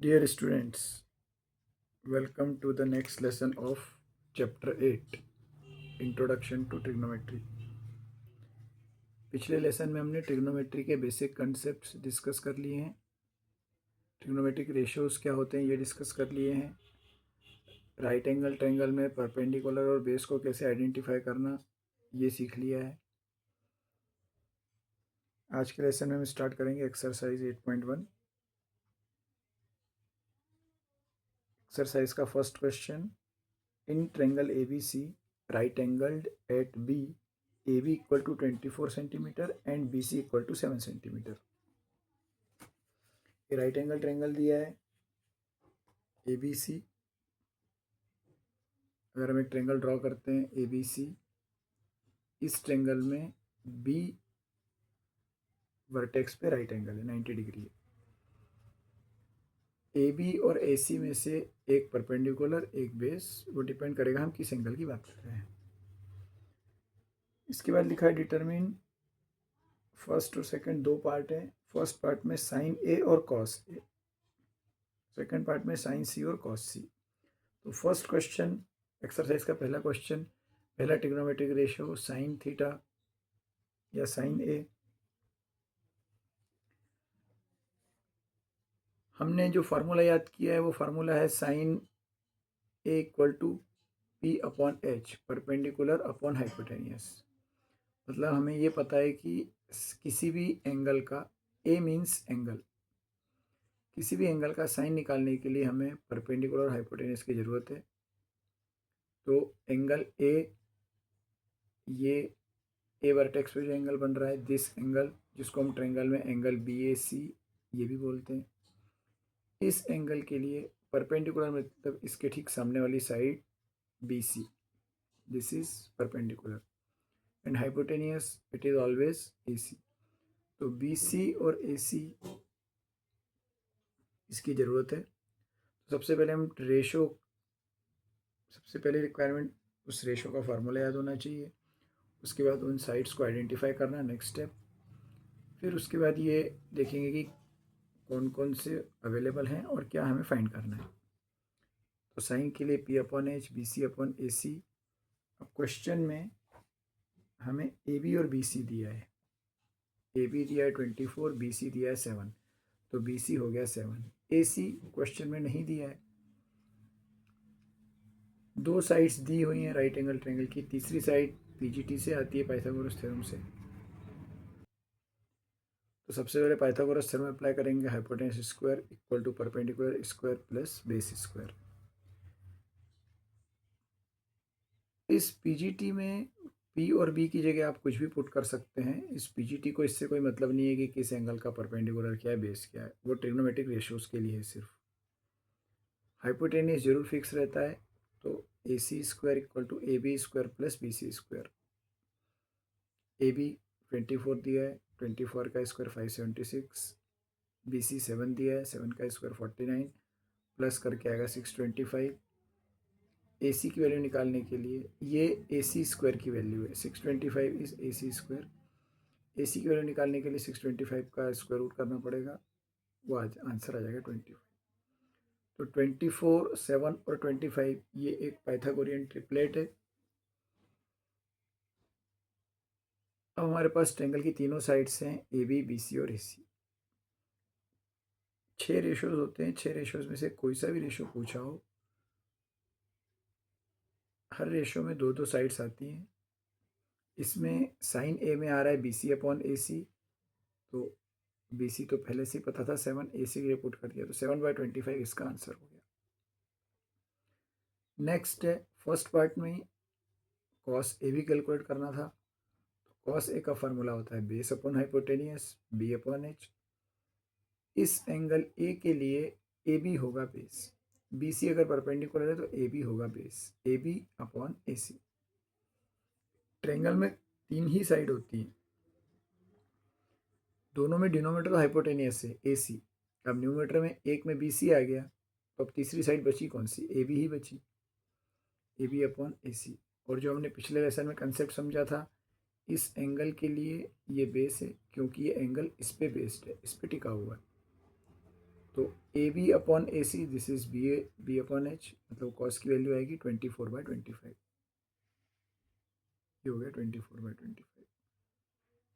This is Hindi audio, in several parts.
Dear students, welcome to the next lesson of Chapter 8 Introduction to Trigonometry. पिछले लेसन में हमने ट्रिग्नोमेट्री के बेसिक कंसेप्ट्स डिस्कस कर लिए हैं। ट्रिग्नोमेट्रिक रेशियोज क्या होते हैं ये डिस्कस कर लिए हैं। राइट एंगल ट्रायंगल में परपेंडिकुलर और बेस को कैसे आइडेंटिफाई करना ये सीख लिया है। आज के लेसन में हम स्टार्ट करेंगे एक्सरसाइज 8.1। एक्सरसाइज का first question, in triangle ABC right angled at B AB equal to 24 centimetre and BC equal to 7 centimetre. ये राइट एंगल ट्रायंगल दिया है ABC। अगर हम एक ट्रायंगल ड्रॉ करते हैं ABC, इस ट्रायंगल में B वर्टेक्स पे राइट एंगल है, 90 डिग्री है। AB और AC में से एक परपेंडिकुलर एक बेस, वो डिपेंड करेगा हम किस एंगल की बात कर रहे हैं। इसके बाद लिखा है डिटरमिन, फर्स्ट और सेकंड दो पार्ट है। फर्स्ट पार्ट में साइन A और कॉस A, सेकंड पार्ट में साइन C और कॉस C। तो फर्स्ट क्वेश्चन, एक्सरसाइज का पहला क्वेश्चन, पहला ट्रिग्नोमेट्रिक रेशियो साइन थीटा या साइन A। हमने जो फार्मूला याद किया है वो फार्मूला है sine A equal to P upon H, perpendicular upon hypotenuse. मतलब हमें ये पता है कि किसी भी एंगल का, A मीन्स एंगल, किसी भी एंगल का साइन निकालने के लिए हमें परपेंडिकुलर और हाइपोटेनियस की ज़रूरत है। तो एंगल A, ये A वर्टेक्स पे जो एंगल बन रहा है, दिस एंगल, जिसको हम ट्रायंगल में एंगल BAC ये भी बोलते हैं, इस एंगल के लिए परपेंडिकुलर मतलब इसके ठीक सामने वाली side BC, this is perpendicular, and hypotenuse it is always AC। तो BC और AC इसकी ज़रूरत है। तो सबसे पहले हम रेशो, सबसे पहले रिक्वायरमेंट उस रेशो का फार्मूला याद होना चाहिए। उसके बाद उन साइड्स को आइडेंटिफाई करना, नेक्स्ट स्टेप। फिर उसके बाद ये देखेंगे कि कौन कौन से अवेलेबल हैं और क्या हमें फाइंड करना है। तो साइन के लिए P upon H, BC upon AC। अब क्वेश्चन में हमें AB और BC दिया है। AB दिया है 24, BC दिया है 7, तो BC हो गया 7। AC क्वेश्चन में नहीं दिया है। दो साइड्स दी हुई हैं राइट एंगल ट्रायंगल की, तीसरी साइड PGT से आती है, पाइथागोरस थ्योरम से। तो सबसे पहले पाइथागोरस थ्योरम अप्लाई करेंगे, hypotenuse square equal to perpendicular square plus base square. इस PGT में P और B की जगह आप कुछ भी पुट कर सकते हैं। इस PGT को इससे कोई मतलब नहीं है कि किस एंगल का परपेंडिकुलर क्या है, बेस क्या है, वो ट्रिग्नोमेट्रिक रेशियोज के लिए है सिर्फ। हाइपोटेन्यूस जरूर फिक्स रहता है, तो AC square equal to AB square plus BC square. AB 24 दिया है, 24 का स्क्वायर 576, BC 7 दिया है, 7 का स्क्वायर 49, प्लस करके आएगा 625। AC की वैल्यू निकालने के लिए ये AC स्क्वायर की वैल्यू है, 625 इज AC स्क्वायर। AC की वैल्यू निकालने के लिए 625 का स्क्वायर रूट करना पड़ेगा, वो आज आंसर आ जाएगा 25। तो 24, 7 और 25 ये एक पाइथागोरियन ट्रिपलेट है। अब हमारे पास ट्रायंगल की तीनों साइड्स हैं, AB, BC और AC। 6 रेशियोज होते हैं, 6 रेशियोज में से कोई सा भी रेशियो पूछा हो, हर रेशियो में दो दो साइड्स आती हैं। इसमें साइन A में आ रहा है BC अपॉन AC, तो BC तो पहले से ही पता था 7, AC के लिए पुट कर दिया, तो 7/25 इसका आंसर हो गया। नेक्स्ट है फर्स्ट पार्ट में कॉस AB कैलकुलेट करना था। तो कॉस A का फार्मूला होता है base upon hypotenuse, B upon H। इस एंगल A के लिए AB होगा बेस, BC अगर परपेंडिकुलर है तो AB होगा base, AB upon AC। Triangle में 3 ही साइड होती हैं, दोनों में डिनोमीटर तो हाइपोटेनियस है AC। अब न्यूमेटर में एक में BC आ गया, तो अब तीसरी साइड बची कौन सी, AB ही बची, AB अपॉन AC। और जो हमने पिछले लेसन में कंसेप्ट समझा था, इस एंगल के लिए ये बेस है क्योंकि ये एंगल इस पे बेस्ड है, इस पे टिका हुआ है। तो A B upon A C, this is B upon H, मतलब कॉस की वैल्यू आएगी 24/25, ये हो गया 24/25।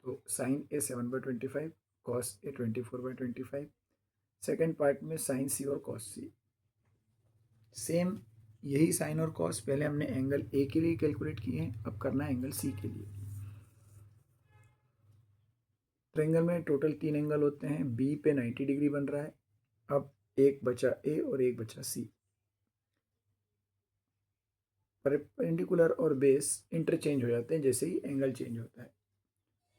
तो sine A 7/25, cos A 24/25। Second part में साइन सी और कॉस सी, सेम यही साइन और कॉस पहले हमने एंगल ए के लिए कैलकुलेट किए हैं, अब करना है एंगल सी के लिए। ट्रायंगल में टोटल 3 एंगल होते हैं, बी पे 90 डिग्री बन रहा है। अब एक बचा ए और एक बचा सी। परपेंडिकुलर और बेस इंटरचेंज हो जाते हैं जैसे ही एंगल चेंज होता है।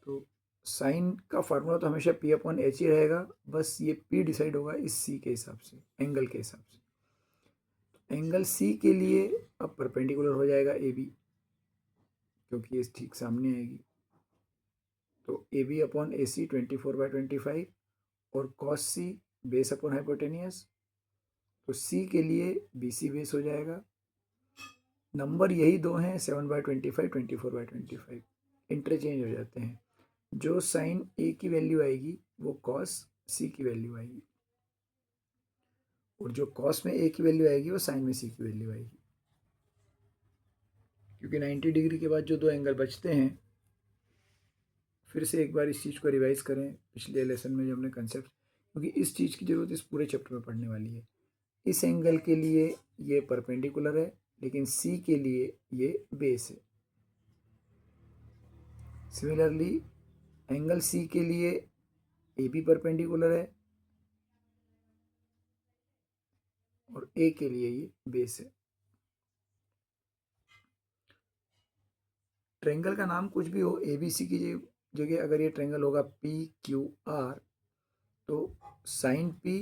तो साइन का फार्मूला तो हमेशा पी अपॉन एच ही रहेगा, बस ये पी डिसाइड होगा इस सी के हिसाब से, एंगल के हिसाब से। एंगल सी के लिए अब परपेंडिकुलर हो जाएगा ए बी, क्योंकि ये ठीक सामने आएगी। तो ए बी अपॉन ए सी 24/25, और कॉस सी बेस अपॉन हाइपोटेनियस, तो सी के लिए बी सी बेस हो जाएगा। नंबर यही दो हैं, 7/25, 24/25, इंटरचेंज हो जाते हैं। जो साइन ए की वैल्यू आएगी वो कॉस सी की वैल्यू आएगी, और जो कॉस में ए की वैल्यू आएगी वो साइन में सी की वैल्यू आएगी। क्योंकि 90 डिग्री के बाद जो दो एंगल बचते हैं, फिर से एक बार इस चीज़ को रिवाइज करें पिछले लेसन में जो हमने कंसेप्ट, क्योंकि इस चीज़ की ज़रूरत इस पूरे चैप्टर में पढ़ने वाली है। इस एंगल के लिए ये परपेंडिकुलर है, लेकिन सी के लिए ये बेस है। सिमिलरली एंगल सी के लिए ए बी परपेंडिकुलर है और ए के लिए ये बेस है। ट्रायंगल का नाम कुछ भी हो, ए बी सी की जगह अगर ये ट्रायंगल होगा पी क्यू आर, तो साइन पी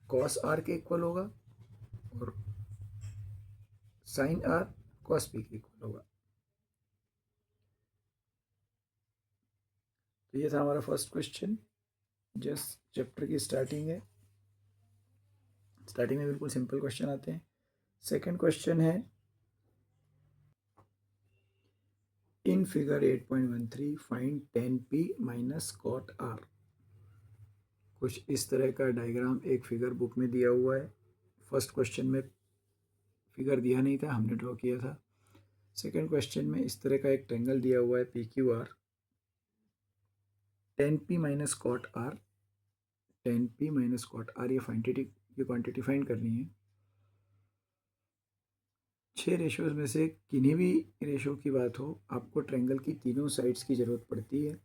कॉस आर के इक्वल होगा और साइन आर कॉस पी के इक्वल होगा। तो ये था हमारा फर्स्ट क्वेश्चन, जस्ट चैप्टर की स्टार्टिंग है। स्टार्टिंग में बिल्कुल सिंपल क्वेश्चन आते हैं। सेकंड क्वेश्चन है, in figure 8.13 find tan p minus cot r। कुछ इस तरह का डायग्राम एक फिगर बुक में दिया हुआ है। फर्स्ट क्वेश्चन में फिगर दिया नहीं था, हमने ड्रॉ किया था। सेकंड क्वेश्चन में इस तरह का एक ट्रायंगल दिया हुआ है P Q R, tan p minus cot r, tan p minus cot r, ये क्वांटिटी फाइंड करनी है। 6 रेशोज में से किन्हीं भी रेशो की बात हो, आपको ट्रायंगल की तीनों साइड्स की ज़रूरत पड़ती है।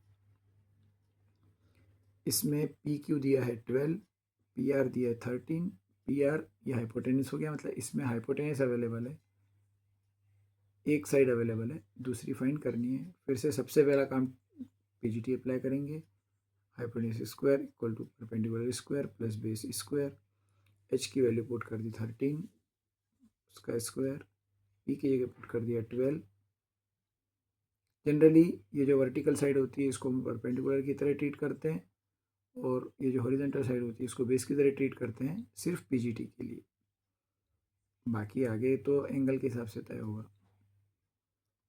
इसमें पी क्यू दिया है 12, पी आर दिया है 13, पी आर ये हाइपोटेनियस हो गया, मतलब इसमें हाइपोटेनियस अवेलेबल है, एक साइड अवेलेबल है, दूसरी फाइंड करनी है। फिर से सबसे पहला काम पीजीटी अप्लाई करेंगे, hypotenuse square equal to perpendicular square plus base square. H की वैल्यू पुट कर दी 13, उसका स्क्वायर, पी की जगह पुट कर दिया 12। जनरली ये जो वर्टिकल साइड होती है इसको हम परपेंडिकुलर की तरह ट्रीट करते हैं, और ये जो हॉरिजॉन्टल साइड होती है इसको बेस की तरह ट्रीट करते हैं, सिर्फ पीजीटी के लिए। बाकी आगे तो एंगल के हिसाब से तय होगा।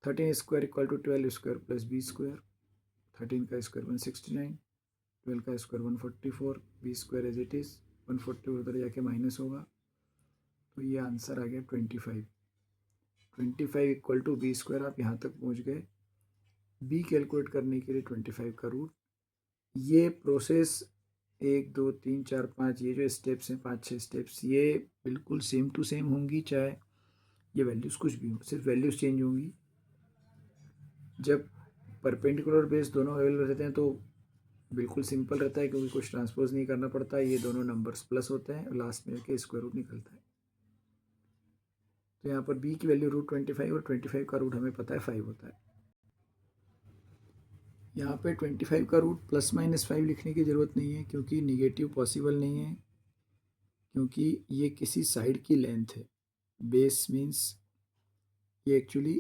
13 square equal to 12 square plus B square, 13 का स्क्वायर 169, 12 का square 144, B square as it is, 144 उधर जाके माइनस होगा, तो ये आंसर आ गया 25। 25 इक्वल टू बी स्क्वायर, आप यहाँ तक पहुँच गए। बी कैलकुलेट करने के लिए 25 का रूट। ये प्रोसेस 1 2 3 4 5, ये जो स्टेप्स हैं 5 6 स्टेप्स, ये बिल्कुल सेम टू सेम होंगी, चाहे ये वैल्यूज़ कुछ भी हो, सिर्फ वैल्यूज़ चेंज होंगी। जब परपेंडिकुलर बेस दोनों अवेलेबल रहते हैं तो बिल्कुल सिंपल रहता है, क्योंकि कुछ ट्रांसपोज नहीं करना पड़ता, ये दोनों नंबर्स प्लस होते हैं और लास्ट में जाके स्क्वायर रूट निकलता है। तो यहाँ पर बी की वैल्यू √25 और 25 का रूट हमें पता है 5 होता है। यहाँ पे 25 का रूट +-5 लिखने की ज़रूरत नहीं है, क्योंकि निगेटिव पॉसिबल नहीं है, क्योंकि ये किसी साइड की लेंथ है। बेस मीन्स ये एक्चुअली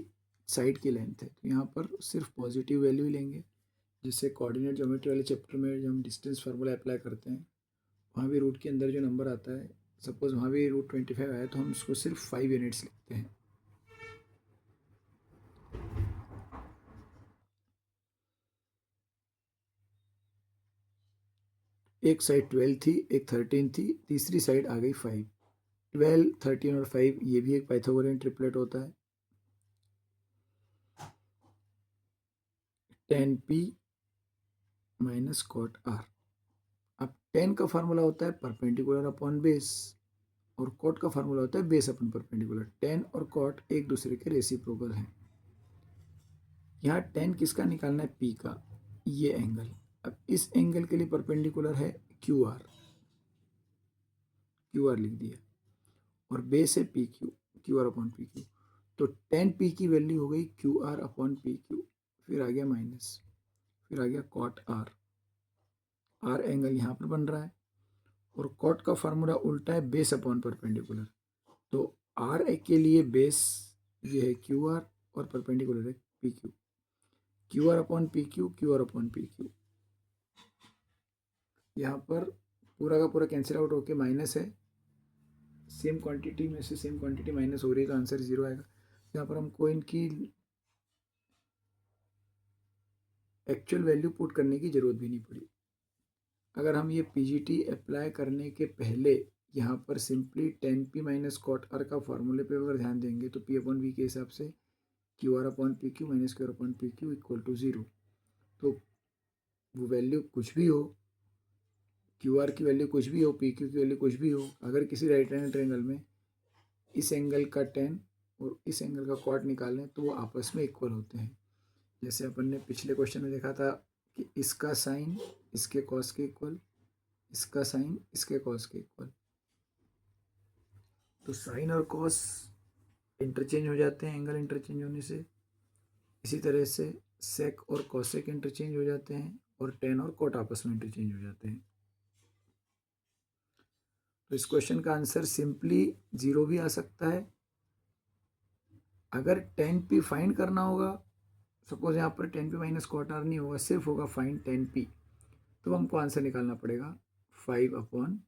साइड की लेंथ है, तो यहाँ पर सिर्फ पॉजिटिव वैल्यू लेंगे। जिससे कोऑर्डिनेट ज्योमेट्री वाले चैप्टर में जब हम डिस्टेंस फार्मूला अप्लाई करते हैं, वहाँ भी रूट के अंदर जो नंबर आता है, सपोज वहाँ भी √25 आया, तो हम उसको सिर्फ 5 यूनिट्स लिखते हैं। एक साइड 12 थी, एक 13 थी, तीसरी साइड आ गई 5। 12, 13 और 5 ये भी एक पाइथागोरियन ट्रिपलेट होता है। 10p minus cot R. अब 10 का फार्मूला होता है परपेंडिकुलर अपॉन बेस, और कॉट का फार्मूला होता है बेस अपन परपेंडिकुलर। 10 और कॉट एक दूसरे के रेसिप्रोकल हैं। यहाँ 10 किसका निकालना है? पी का, ये एंगल। अब इस एंगल के लिए परपेंडिकुलर है क्यू आर, क्यू आर लिख दिया, और बेस है P Q, Q R upon P Q. तो 10 पी की वैल्यू हो गई Q R upon P Q, फिर आ गया माइनस, फिर आ गया कॉट आर। आर एंगल यहाँ पर बन रहा है, और कॉट का फार्मूला उल्टा है बेस अपॉन परपेंडिकुलर। तो आर के लिए बेस ये है क्यू आर और परपेंडिकुलर है P Q. Q R upon P Q, Q R upon P Q. यहाँ पर पूरा का पूरा कैंसिल आउट होके माइनस है, सेम क्वांटिटी में से सेम क्वांटिटी माइनस हो रही है तो आंसर 0 आएगा। यहाँ पर हमको इनकी एक्चुअल वैल्यू पुट करने की जरूरत भी नहीं पड़ी। अगर हम ये पीजीटी अप्लाई करने के पहले यहाँ पर simply 10p minus cot R का फॉर्मूले पे अगर ध्यान देंगे तो p अपॉन v के हिसाब से Q R upon P Q minus Q R upon P Q equal to 0। तो वो वैल्यू कुछ भी हो, क्यू आर की वैल्यू कुछ भी हो, पी क्यू की वैल्यू कुछ भी हो, अगर किसी राइट एंगल ट्रायंगल में इस एंगल का 10 और इस एंगल का कॉट निकालें तो वो आपस में इक्वल होते हैं। जैसे अपन ने पिछले क्वेश्चन में देखा था कि इसका साइन इसके कॉस के इक्वल, इसका साइन इसके कॉस के इक्वल। तो साइन और कॉस इंटरचेंज हो जाते हैं एंगल इंटरचेंज होने से। इसी तरह से सेक और कॉसेक इंटरचेंज हो जाते हैं, और टेन और कॉट आपस में इंटरचेंज हो जाते हैं। तो इस क्वेश्चन का आंसर सिंपली 0 भी आ सकता है। अगर 10p फाइंड करना होगा, सपोज यहाँ पर 10p माइनस कॉट आर नहीं होगा, सिर्फ होगा फाइंड 10p, तो हमको आंसर निकालना पड़ेगा 5/12।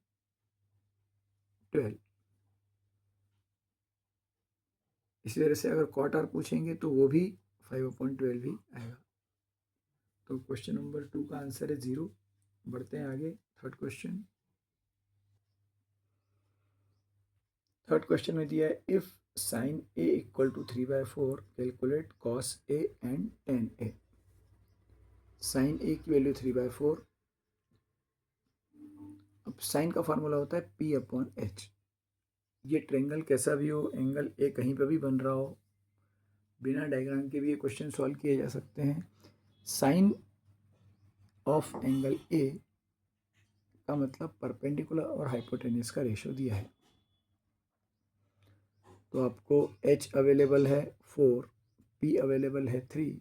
इसी तरह से अगर कॉट आर पूछेंगे तो वो भी 5/12 ही आएगा। तो क्वेश्चन नंबर 2 का आंसर है 0। बढ़ते हैं आगे, थर्ड क्वेश्चन। थर्ड क्वेश्चन में दिया है if sine a equal to 3/4 calculate cos a and tan a. Sine a की वैल्यू 3/4। अब साइन का फॉर्मूला होता है p अपॉन एच। ये ट्रेंगल कैसा भी हो, एंगल ए कहीं पर भी बन रहा हो, बिना डायग्राम के भी ये क्वेश्चन सॉल्व किए जा सकते हैं। साइन ऑफ एंगल ए का मतलब परपेंडिकुलर और हाइपोटेन्यूज का रेशियो दिया है। तो आपको h अवेलेबल है 4, p अवेलेबल है 3,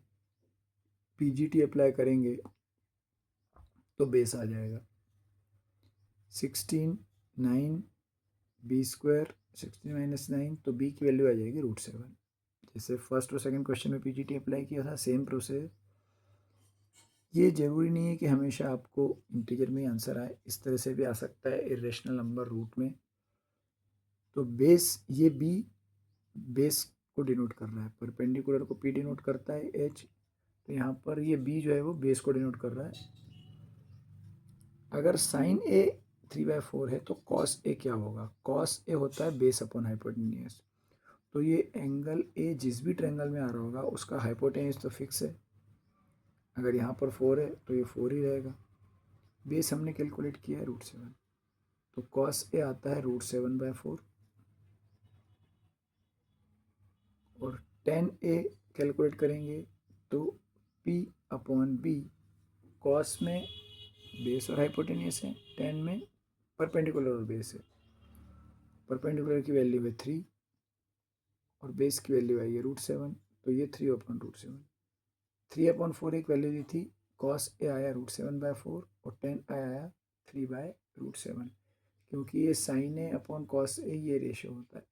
पीजीटी अप्लाई करेंगे तो बेस आ जाएगा 16, 9, बी स्क्वायर 16 माइनस 9, तो b की वैल्यू आ जाएगी √7। जैसे फर्स्ट और सेकंड क्वेश्चन में पीजीटी अप्लाई किया था, सेम प्रोसेस। ये जरूरी नहीं है कि हमेशा आपको इंटीजर में ही आंसर आए, इस तरह से भी आ सकता है इरेशनल नंबर रूट में। तो बेस, ये b बेस को डिनोट कर रहा है, परपेंडिकुलर को p डिनोट करता है h, तो यहाँ पर ये b जो है वो बेस को डिनोट कर रहा है। अगर साइन ए 3/4 है तो कॉस ए क्या होगा? कॉस ए होता है बेस अपॉन हाइपोटेन्यूज। तो ये एंगल ए जिस भी ट्रायंगल में आ रहा होगा उसका हाइपोटेन्यूज तो फिक्स है। अगर यहाँ पर 4 है तो ये 4 ही रहेगा। बेस हमने कैलकुलेट किया है √7, तो कॉस ए आता है √7/4, और टेन ए कैलकुलेट करेंगे तो p अपॉन बी, कॉस में बेस और हाइपोटेन्यूज है, टेन में परपेंडिकुलर और बेस है। परपेंडिकुलर की वैल्यू है 3 और बेस की वैल्यू आई है √7, तो ये 3/√7। 3/4 एक वैल्यू दी थी, कॉस ए आया √7/4 और टेन आया 3/√7, क्योंकि ये sign A upon cos A ये रेशियो होता है।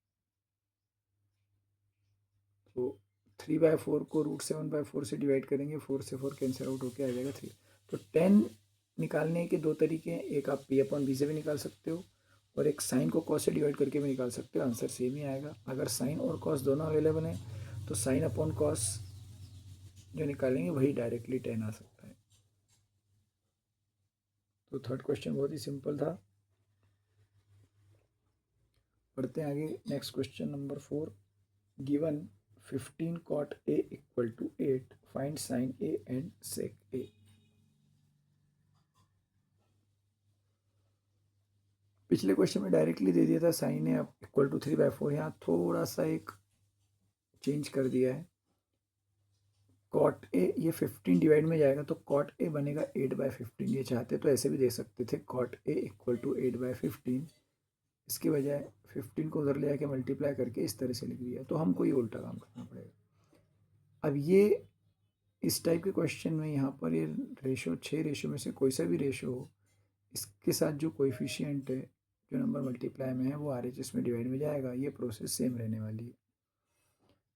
तो 3/4 को √7/4 से डिवाइड करेंगे, 4 से 4 कैंसिल आउट होकर आ जाएगा 3। तो 10 निकालने के दो तरीके हैं, एक आप p अपॉन बी से भी निकाल सकते हो, और एक साइन को कॉस से डिवाइड करके भी निकाल सकते हो, आंसर सेम ही आएगा। अगर साइन और कॉस दोनों अवेलेबल हैं तो साइन अपॉन कॉस जो निकालेंगे वही डायरेक्टली 10 आ सकता है। तो थर्ड क्वेश्चन बहुत ही सिंपल था। पढ़ते हैं आगे। Next question number 4, given 15 cot A equal to 8, find sine A and sec A। पिछले क्वेश्चन में डायरेक्टली दे दिया था साइन A इक्वल टू 3/4, यहाँ थोड़ा सा एक चेंज कर दिया है। कॉट ए ये 15 डिवाइड में जाएगा तो कॉट ए बनेगा 8/15। ये चाहते तो ऐसे भी दे सकते थे, कॉट ए इक्वल टू 8/15। इसके बजाय 15 को उधर ले आके मल्टीप्लाई करके इस तरह से लिख दिया, तो हमको ये उल्टा काम करना पड़ेगा। अब ये इस टाइप के क्वेश्चन में यहाँ पर ये रेशो 6 रेशो में से कोई सा भी रेशो हो, इसके साथ जो कोएफिशिएंट है, जो नंबर मल्टीप्लाई में है, वो RHS में डिवाइड में जाएगा। ये प्रोसेस सेम रहने वाली है।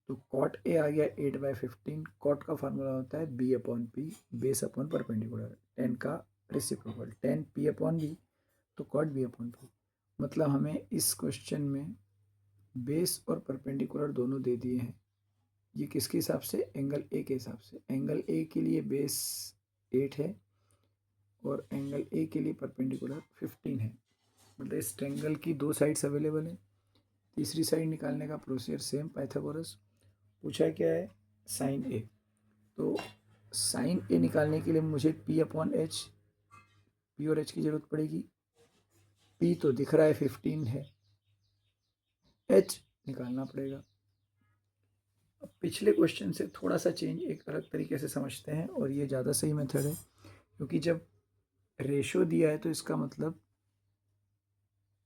तो कॉट ए आ गया 8/15। कॉट का फार्मूला होता है B/P, बेस अपॉन परपेंडिकुलर। 10 का रेसिप्रोकल 10 P/B, तो कॉट B/P। मतलब हमें इस क्वेश्चन में बेस और परपेंडिकुलर दोनों दे दिए हैं। ये किसके हिसाब से? एंगल ए के हिसाब से। एंगल ए के लिए बेस 8 है और एंगल ए के लिए परपेंडिकुलर 15 है। मतलब इस ट्रायंगल की दो साइड्स अवेलेबल है। तीसरी साइड निकालने का प्रोसीजर सेम, पाइथागोरस। पूछा क्या है? साइन ए। तो साइन ए निकालने के लिए मुझे P/H, P और H की जरूरत पड़ेगी। P तो दिख रहा है 15 है, H निकालना पड़ेगा। अब पिछले क्वेश्चन से थोड़ा सा चेंज एक अलग तरीके से समझते हैं, और ये ज़्यादा सही मेथड है, क्योंकि जब रेशो दिया है तो इसका मतलब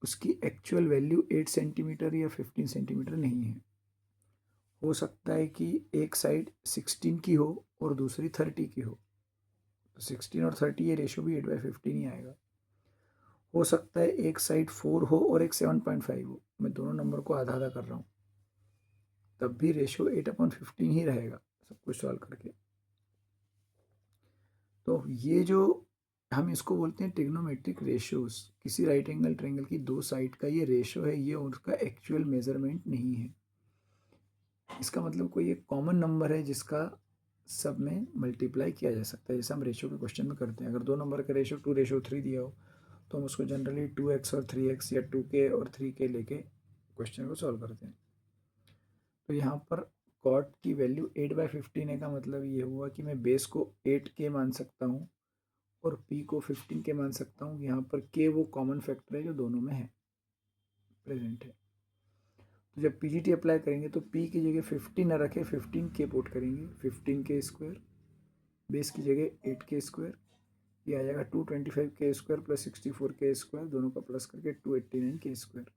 उसकी एक्चुअल वैल्यू 8 सेंटीमीटर या 15 सेंटीमीटर नहीं है। हो सकता है कि एक साइड 16 की हो और दूसरी 30 की हो, तो 16 और 30 ये रेशो भी 8/15 ही आएगा। हो सकता है एक साइड 4 हो और एक 7.5 हो, मैं दोनों नंबर को आधा आधा कर रहा हूँ, तब भी रेशो 8/15 ही रहेगा सब कुछ सॉल्व करके। तो ये जो हम इसको बोलते हैं ट्रिग्नोमेट्रिक रेशियोज। किसी राइट एंगल ट्रायंगल की दो साइड का ये रेशो है, ये उसका एक्चुअल मेजरमेंट नहीं है। इसका मतलब कोई एक कॉमन नंबर है जिसका सब में मल्टीप्लाई किया जा सकता है, जैसे हम रेशो के क्वेश्चन में करते हैं। अगर दो नंबर का रेशो 2:3 दिया हो तो हम उसको जनरली 2x और 3x या 2k और 3k लेके क्वेश्चन को सॉल्व करते हैं। तो यहाँ पर कॉट की वैल्यू 8/15 है, का मतलब ये हुआ कि मैं बेस को 8k मान सकता हूँ और p को 15k मान सकता हूँ। यहाँ पर k वो कॉमन फैक्टर है जो दोनों में है, प्रेजेंट है। तो जब PGT अप्लाई करेंगे तो p की जगह 15 न रखे, 15k पुट करेंगे, 15k²। बेस की जगह 8k², ये आ जाएगा 225k² प्लस 64k², दोनों का प्लस करके 289k²।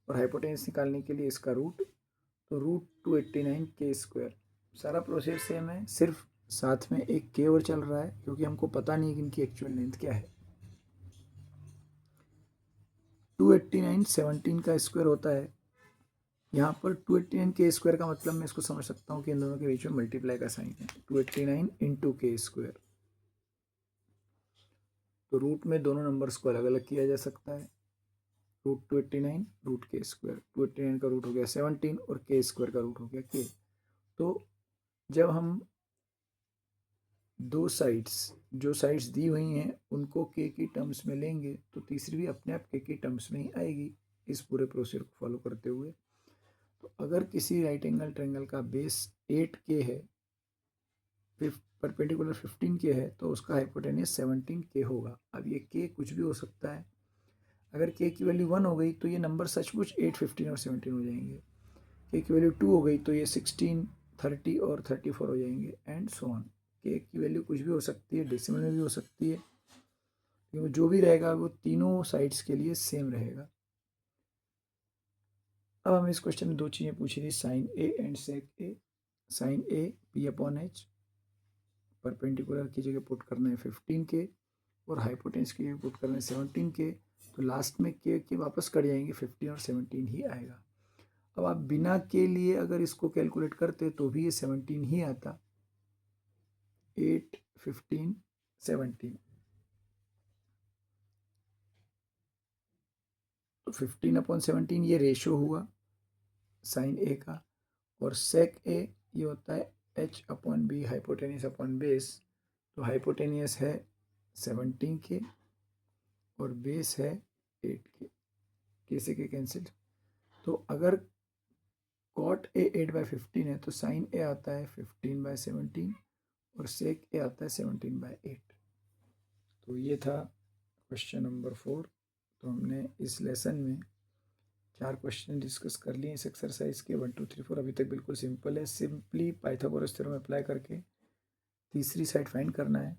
और हाइपोटेन्यूस निकालने के लिए इसका रूट, तो रूट 289k²। सारा प्रोसेस सेम है, सिर्फ साथ में एक k और चल रहा है, क्योंकि हमको पता नहीं है कि इनकी एक्चुअल लेंथ क्या है। 289 17 का स्क्वायर होता है। यहाँ पर 289k² का मतलब मैं इसको समझ सकता हूँ कि इन दोनों के बीच में मल्टीप्लाई का साइन है, 289 इंटू k²। तो रूट में दोनों नंबर्स को अलग अलग किया जा सकता है। रूट 289 रूट k², 289 का रूट हो गया 17 और k² का रूट हो गया k। तो जब हम दो साइड्स, जो साइड्स दी हुई हैं उनको k की टर्म्स में लेंगे तो तीसरी भी अपने आप k की टर्म्स में ही आएगी, इस पूरे प्रोसीजर को फॉलो करते हुए। तो अगर किसी राइट एंगल ट्रायंगल का बेस 8k है, परपेंडिकुलर 15k है, तो उसका हाइपोटेन्यूस 17k होगा। अब ये k कुछ भी हो सकता है। अगर k की वैल्यू 1 हो गई तो ये नंबर सचमुच 8, 15 और 17 हो जाएंगे। k की वैल्यू 2 हो गई तो ये 16, 30 और 34 हो जाएंगे, एंड सो ऑन। k की वैल्यू कुछ भी हो सकती है, डेसिमल में भी हो सकती है, क्योंकि जो भी रहेगा वो तीनों साइड्स के लिए सेम रहेगा। अब हमें इस क्वेश्चन में दो चीज़ें पूछी थी, sine A and sec A. Sine A P/H, perpendicular की जगह पुट करना है 15k और हाइपोटेन्यूस की जगह पुट करना है 17k। तो लास्ट में k वापस कट जाएंगे, 15 और 17 ही आएगा। अब आप बिना के लिए अगर इसको कैलकुलेट करते तो भी ये 17 ही आता, 8, 15, 17। तो 15/17 ये रेशो हुआ साइन ए का, और सेक ए ये होता है H/B, हाइपोटेनियस अपॉन बेस। तो हाइपोटेनियस है 17k और बेस है 8 से के कैंसिल। तो अगर कॉट ए 8/15 है तो साइन ए आता है 15/17 और सेक ए आता है 17/8। तो ये था क्वेश्चन नंबर 4। तो हमने इस लेसन में 4 क्वेश्चन डिस्कस कर लिए इस एक्सरसाइज के 1 2 3 4। अभी तक बिल्कुल सिंपल है। सिंपली पाइथागोरस थ्योरम अप्लाई करके तीसरी साइड फाइंड करना है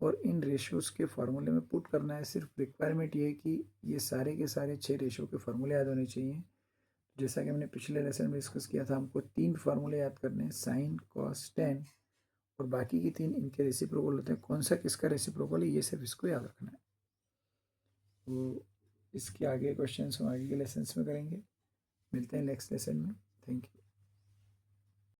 और इन रेशियोज़ के फार्मूले में पुट करना है। सिर्फ रिक्वायरमेंट ये है कि ये सारे के सारे 6 रेशियो के फार्मूले याद होने चाहिए। जैसा कि हमने पिछले लेसन में डिस्कस किया था, हमको 3 फार्मूले याद करने हैं, साइन, कॉस, टेन, और बाकी की 3 इनके रेसिप्रोकल होते हैं। कौन सा किसका रेसिप्रोकल है ये सिर्फ इसको याद रखना है। तो इसके आगे क्वेश्चन हम आगे के लेसन में करेंगे। मिलते हैं नेक्स्ट लेसन में। Thank you.